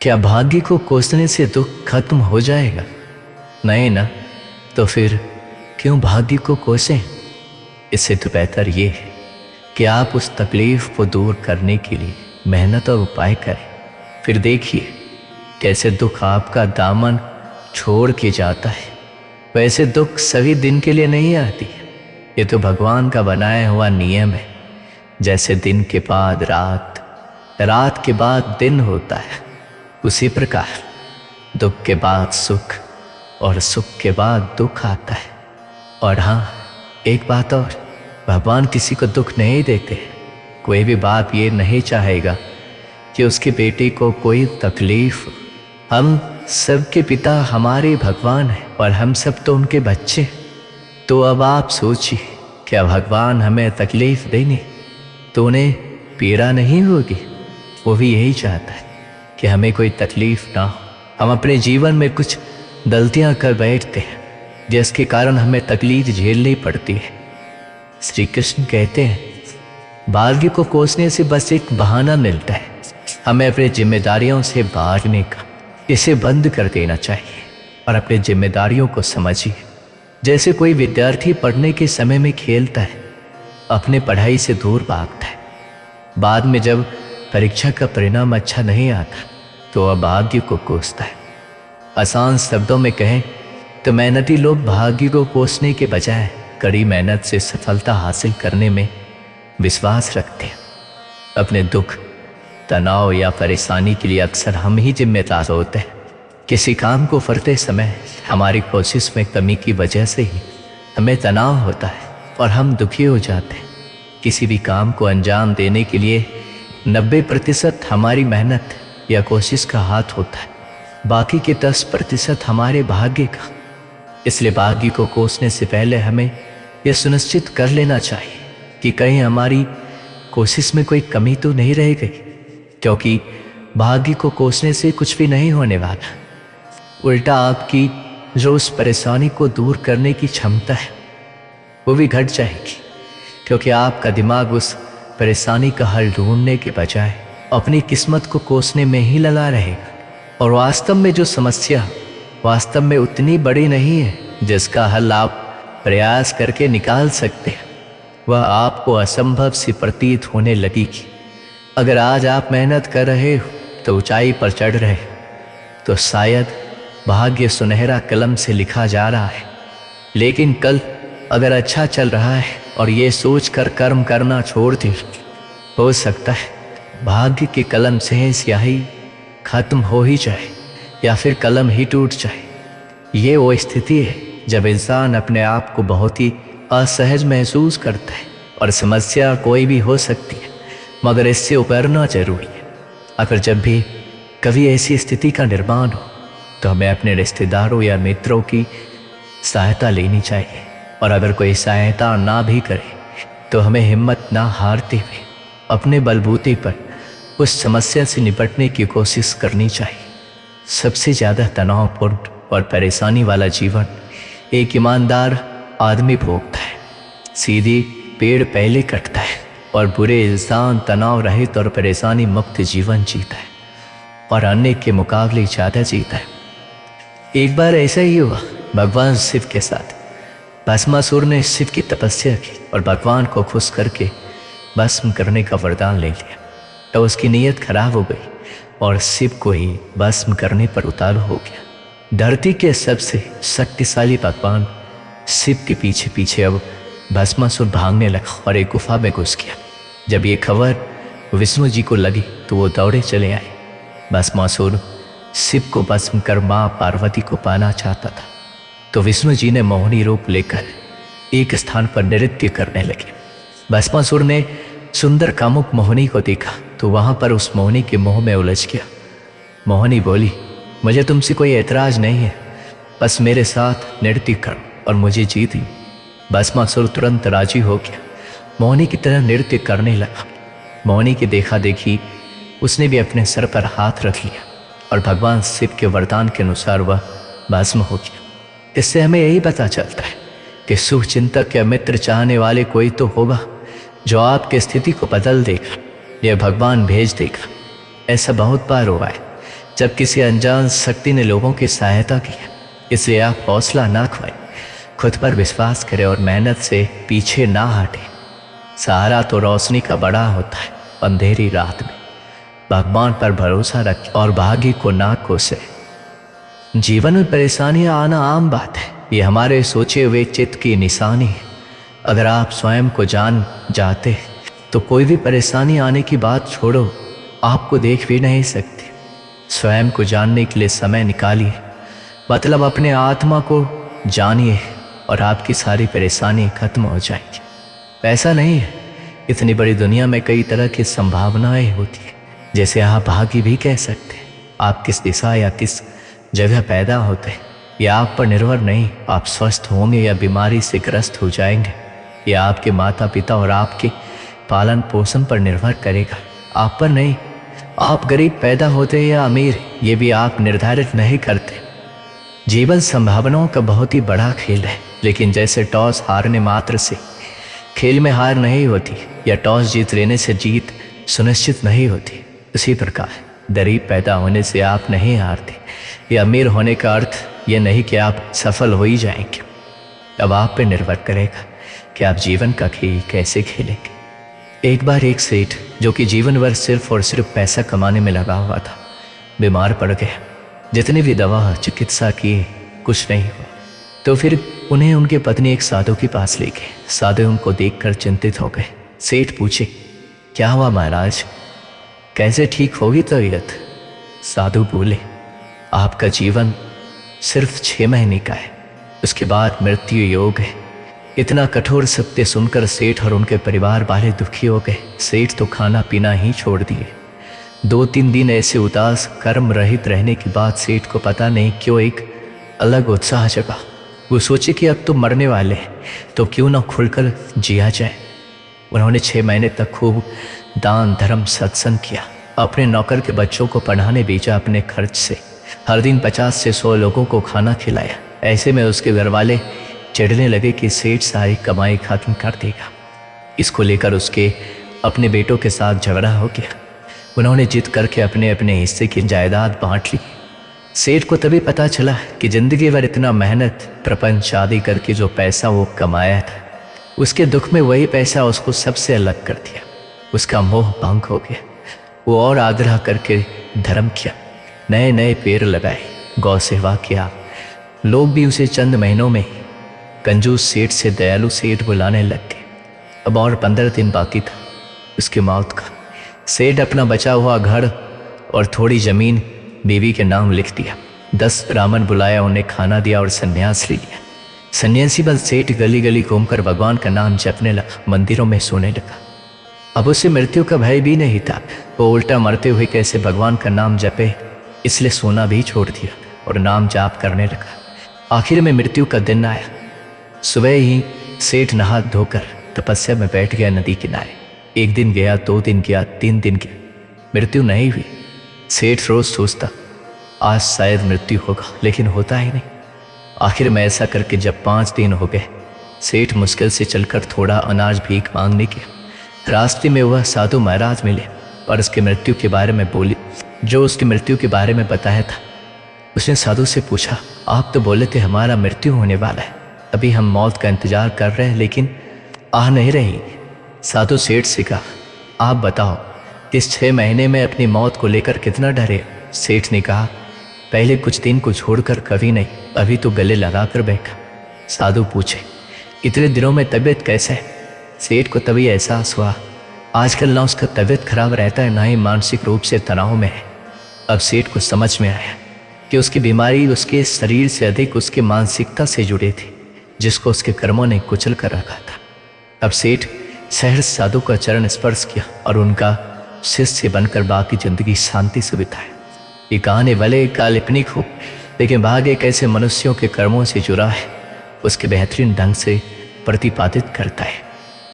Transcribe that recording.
क्या भाग्य को कोसने से दुख खत्म हो जाएगा? नहीं ना। तो फिर क्यों भाग्य को कोसें? इससे तो बेहतर ये है कि आप उस तकलीफ को दूर करने के लिए मेहनत और उपाय करें। फिर देखिए कैसे दुख आपका दामन छोड़ के जाता है। वैसे दुख सभी दिन के लिए नहीं आती, ये तो भगवान का बनाया हुआ नियम है। जैसे दिन के बाद रात, रात के बाद दिन होता है, उसी प्रकार दुख के बाद सुख और सुख के बाद दुख आता है। और हाँ, एक बात और, भगवान किसी को दुख नहीं देते। कोई भी बाप ये नहीं चाहेगा कि उसके बेटे को कोई तकलीफ। हम सबके पिता हमारे भगवान हैं और हम सब तो उनके बच्चे। तो अब आप सोचिए, क्या भगवान हमें तकलीफ देंगे तो उन्हें पीड़ा नहीं होगी? वो भी यही चाहता है कि हमें कोई तकलीफ ना हो। हम अपने जीवन में कुछ गलतियां कर बैठते हैं जिसके कारण हमें तकलीफ झेलनी पड़ती है। श्री कृष्ण कहते हैं, भाग्य को कोसने से बस एक बहाना मिलता है हमें अपनी जिम्मेदारियों से भागने का। इसे बंद कर देना चाहिए और अपनी जिम्मेदारियों को समझिए। जैसे कोई विद्यार्थी पढ़ने के समय में खेलता है, अपने पढ़ाई से दूर भागता है। बाद में जब परीक्षा का परिणाम अच्छा नहीं आता तो वह भाग्य को कोसता है। आसान शब्दों में कहें तो मेहनती लोग भाग्य को कोसने के बजाय कड़ी मेहनत से सफलता हासिल करने में विश्वास रखते हैं। अपने दुख, तनाव या परेशानी के लिए अक्सर हम ही जिम्मेदार होते हैं। किसी काम को करते समय हमारी कोशिश में कमी की वजह से ही हमें तनाव होता है और हम दुखी हो जाते हैं। किसी भी काम को अंजाम देने के लिए 90% हमारी मेहनत या कोशिश का हाथ होता है, बाकी के 10% हमारे भाग्य का। इसलिए भाग्य को कोसने से पहले हमें यह सुनिश्चित कर लेना चाहिए कि कहीं हमारी कोशिश में कोई कमी तो नहीं रह गई, क्योंकि भाग्य को कोसने से कुछ भी नहीं होने वाला। उल्टा आपकी जो उस परेशानी को दूर करने की क्षमता है वो भी घट जाएगी, क्योंकि आपका दिमाग उस परेशानी का हल ढूंढने के बजाय अपनी किस्मत को कोसने में ही लगा रहेगा। और वास्तव में जो समस्या वास्तव में उतनी बड़ी नहीं है जिसका हल आप प्रयास करके निकाल सकते हैं, वह आपको असंभव सी प्रतीत होने लगेगी। अगर आज आप मेहनत कर रहे हो तो ऊंचाई पर चढ़ रहे हो, तो शायद भाग्य सुनहरा कलम से लिखा जा रहा है। लेकिन कल अगर अच्छा चल रहा है और ये सोच कर कर्म करना छोड़ दे, हो सकता है भाग्य के कलम से स्याही खत्म हो ही जाए या फिर कलम ही टूट जाए। ये वो स्थिति है जब इंसान अपने आप को बहुत ही असहज महसूस करता है। और समस्या कोई भी हो सकती है, मगर इससे उबरना जरूरी है। अगर जब भी कभी ऐसी स्थिति का निर्माण हो तो हमें अपने रिश्तेदारों या मित्रों की सहायता लेनी चाहिए। और अगर कोई सहायता ना भी करे तो हमें हिम्मत ना हारते हुए अपने बलबूते पर उस समस्या से निपटने की कोशिश करनी चाहिए। सबसे ज़्यादा तनावपूर्ण और परेशानी वाला जीवन एक ईमानदार आदमी भोगता है। सीधी पेड़ पहले कटता है और बुरे इंसान तनाव रहित और परेशानी मुक्त जीवन जीता है और अन्य के मुकाबले ज़्यादा जीता है। एक बार ऐसा ही हुआ भगवान शिव के साथ। भस्मासुर ने शिव की तपस्या की और भगवान को खुश करके भस्म करने का वरदान ले लिया, तो उसकी नीयत खराब हो गई और शिव को ही भस्म करने पर उतारू हो गया। धरती के सबसे शक्तिशाली भगवान शिव के पीछे पीछे अब भस्मासुर भागने लगा और एक गुफा में घुस गया। जब ये खबर विष्णु जी को लगी तो वो दौड़े चले आए। भस्मासुर शिव को भस्म कर माँ पार्वती को पाना चाहता था, तो विष्णु जी ने मोहिनी रूप लेकर एक स्थान पर नृत्य करने लगे। भस्मासुर ने सुंदर कामुक मोहिनी को देखा तो वहां पर उस मोहिनी के मोह में उलझ गया। मोहिनी बोली, मुझे तुमसे कोई ऐतराज नहीं है, बस मेरे साथ नृत्य करो और मुझे जीत लो। भस्मासुर तुरंत राजी हो गया, मोहिनी की तरह नृत्य करने लगा। मोहिनी की देखा देखी उसने भी अपने सर पर हाथ रख लिया और भगवान शिव के वरदान के अनुसार वह भस्म हो गया। इससे हमें यही पता चलता है कि शुभ चिंतक या मित्र चाहने वाले कोई तो होगा जो आपकी स्थिति को बदल देगा या भगवान भेज देगा। ऐसा बहुत बार हुआ है जब किसी अनजान शक्ति ने लोगों की सहायता की है। इसलिए आप हौसला ना खोएं, खुद पर विश्वास करें और मेहनत से पीछे ना हटें। सहारा तो रोशनी का बड़ा होता है अंधेरी रात में। भगवान पर भरोसा रखें और भाग्य को ना कोसें। जीवन में परेशानियां आना आम बात है, ये हमारे सोचे हुए चित्त की निशानी है। अगर आप स्वयं को जान जाते हैं तो कोई भी परेशानी आने की बात छोड़ो, आपको देख भी नहीं सकते। स्वयं को जानने के लिए समय निकालिए, मतलब अपने आत्मा को जानिए और आपकी सारी परेशानी खत्म हो जाएगी। ऐसा नहीं है, इतनी बड़ी दुनिया में कई तरह की संभावनाएं होती है, जैसे आप भाग्य भी कह सकते हैं। आप किस दिशा या किस जगह पैदा होते हैं यह आप पर निर्भर नहीं। आप स्वस्थ होंगे या बीमारी से ग्रस्त हो जाएंगे, यह आपके माता पिता और आपके पालन पोषण पर निर्भर करेगा, आप पर नहीं। आप गरीब पैदा होते या अमीर, ये भी आप निर्धारित नहीं करते। जीवन संभावनाओं का बहुत ही बड़ा खेल है, लेकिन जैसे टॉस हारने मात्र से खेल में हार नहीं होती या टॉस जीत लेने से जीत सुनिश्चित नहीं होती, उसी प्रकार गरीब पैदा होने से आप नहीं हारते या अमीर होने का अर्थ यह नहीं कि आप सफल हो ही जाएंगे। अब आप पे निर्भर करेगा कि आप जीवन का खेल कैसे खेलेंगे। एक बार एक सेठ, जो कि जीवन भर सिर्फ और सिर्फ पैसा कमाने में लगा हुआ था, बीमार पड़ गया। जितनी भी दवा चिकित्सा किए कुछ नहीं हुआ, तो फिर उन्हें उनके पत्नी एक साधु के पास ले गए। साधु उनको देखकर चिंतित हो गए। सेठ पूछे, क्या हुआ महाराज, कैसे ठीक होगी तबीयत? साधु बोले, आपका जीवन सिर्फ 6 महीने का है, उसके बाद मृत्यु योग है। इतना कठोर सत्य सुनकर सेठ और उनके परिवार वाले दुखी हो गए। सेठ तो खाना पीना ही छोड़ दिए। 2-3 दिन ऐसे उदास कर्म रहित रहने के बाद सेठ को पता नहीं क्यों एक अलग उत्साह जगा। वो सोचे कि अब तो मरने वाले हैं, तो क्यों ना खुलकर जिया जाए। उन्होंने 6 महीने तक खूब दान धर्म सत्संग किया, अपने नौकर के बच्चों को पढ़ाने भेजा अपने खर्च से। हर दिन 50 से 100 लोगों को खाना खिलाया। ऐसे में उसके घर वाले चिढ़ने लगे कि सेठ सारी कमाई खत्म कर देगा। इसको लेकर उसके अपने बेटों के साथ झगड़ा हो गया। उन्होंने जिद करके अपने अपने हिस्से की जायदाद बांट ली। सेठ को तभी पता चला कि जिंदगी भर इतना मेहनत प्रपंच आदि करके जो पैसा वो कमाया था, उसके दुख में वही पैसा उसको सबसे अलग कर दिया। उसका मोह भंग हो गया। वो और आग्रह करके धर्म किया, नए नए पेड़ लगाए, गौ सेवा किया। लोग भी उसे चंद महीनों में कंजूस सेठ से दयालु सेठ बुलाने लग गए। अब और 15 दिन बाकी था उसकी मौत का। सेठ अपना बचा हुआ घर और थोड़ी जमीन बीवी के नाम लिख दिया। 10 ब्राह्मण बुलाया, उन्हें खाना दिया और संन्यास ले लिया। सन्यासी बल सेठ गली गली घूमकर भगवान का नाम जपने लगा, मंदिरों में सोने लगा। अब उसे मृत्यु का भय भी नहीं था। वो उल्टा मरते हुए कैसे भगवान का नाम जपे, इसलिए सोना भी छोड़ दिया और नाम जाप करने लगा। आखिर में मृत्यु का दिन आया। सुबह ही सेठ नहा धोकर तपस्या में बैठ गया नदी किनारे। 1 दिन गया, 2 दिन गया, 3 दिन गया, मृत्यु नहीं हुई। सेठ रोज सोचता आज शायद मृत्यु होगा, लेकिन होता ही नहीं। आखिर में ऐसा करके जब 5 दिन हो गए, सेठ मुश्किल से चलकर थोड़ा अनाज भीख मांगने गया। रास्ते में वह साधु महाराज मिले और उसकी मृत्यु के बारे में बोली, जो उसकी मृत्यु के बारे में बताया था। उसने साधु से पूछा, आप तो बोले थे हमारा मृत्यु होने वाला है, अभी हम मौत का इंतजार कर रहे हैं लेकिन आ नहीं रही। साधु सेठ से कहा, आप बताओ इस 6 महीने में अपनी मौत को लेकर कितना डरे? सेठ ने कहा, पहले कुछ दिन को छोड़कर कभी नहीं, अभी तो गले लगा कर बैठा। साधु पूछे, इतने दिनों में तबीयत कैसा है? सेठ को तभी एहसास हुआ आजकल ना उसका तबीयत खराब रहता है, ना ही मानसिक रूप से तनाव में है। अब सेठ को समझ में आया कि उसकी बीमारी उसके शरीर से अधिक उसके मानसिकता से जुड़े थे, जिसको उसके कर्मों ने कुचल कर रखा था। अब सेठ सहर्ष साधु का चरण स्पर्श किया और उनका शिष्य बनकर बाकी जिंदगी शांति से बिताए। ये कहानी भले काल्पनिक हो, लेकिन भाग्य कैसे मनुष्यों के कर्मों से जुड़ा है उसके बेहतरीन ढंग से प्रतिपादित करता है।